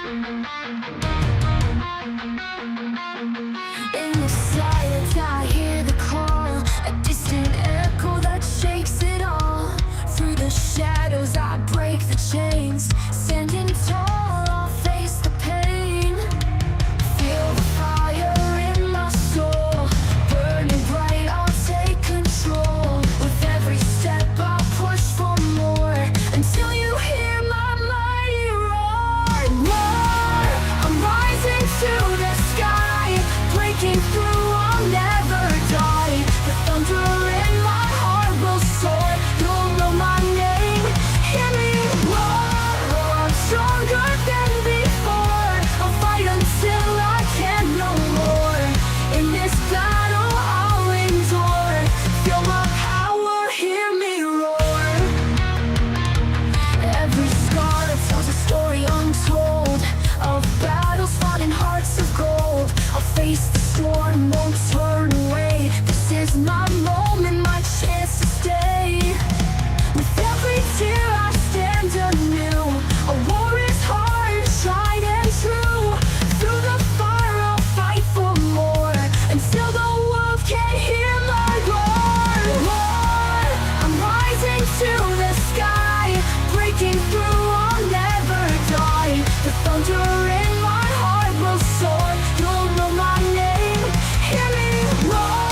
In the silence I hear the call, a distant echo that shakes it all. Through the shadows I break the chains, standing tall I'll face the pain. Feel the fire in my soul, burning bright, I'll take control. With every step I'll push for more, until you hear my mighty roar. Roar, I'm rising to the sky, breaking through, I'll never die. The thunder in my heart will soar, you'll know my name, hear me roar. I'm stronger than before, I'll fight until I can no more. In this battle I'll endure, feel my power, hear me roar. Every scar tells a story untold, of battles fought in hearts of gold. I'll face the storm, won't turn away. This is my moment, my chance to stay. With every tear I stand anew, a war is hard, tried and true. Through the fire I'll fight for more, until the world can hear my roar. Roar, I'm rising to the sky, breaking through, I'll never die. The thunder in my heart will soar, you'll know my name, hear me roar.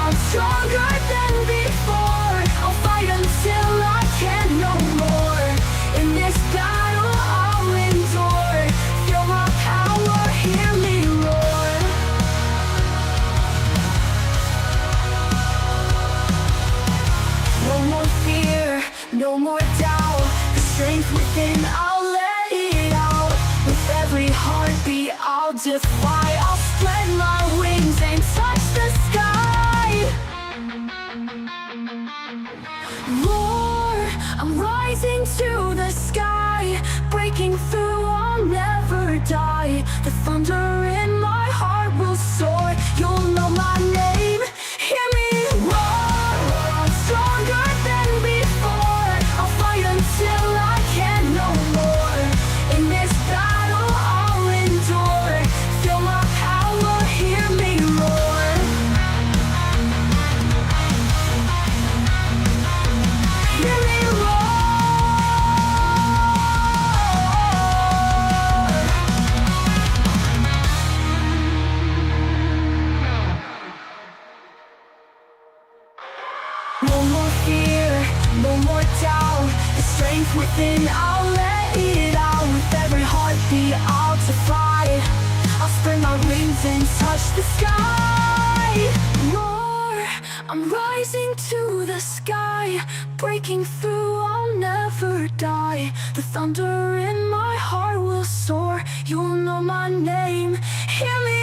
I'm stronger than before, I'll fight until I can no more. In this battle I'll endure, feel my power, hear me roar. No more fear, no more doubt, the strength within I'll let it out. With every heartbeat I'll defy, I'll spread my wings and touch the sky. Roar, I'm rising to the sky, breaking through, I'll never die. The thunder in my heart will soar, you'll know my name, hear me roar. I'm stronger than before, I'll fight until I can no more. In this battle I'll endure, feel my power, hear me roar. Hear me roar. No more fear, no more doubt, the strength within I'll let it out. With every heartbeat I'll defy, I'll spread my wings and touch the sky. Roar, I'm rising to the sky, breaking through, I'll never die. The thunder in my heart will soar, you'll know my name, hear me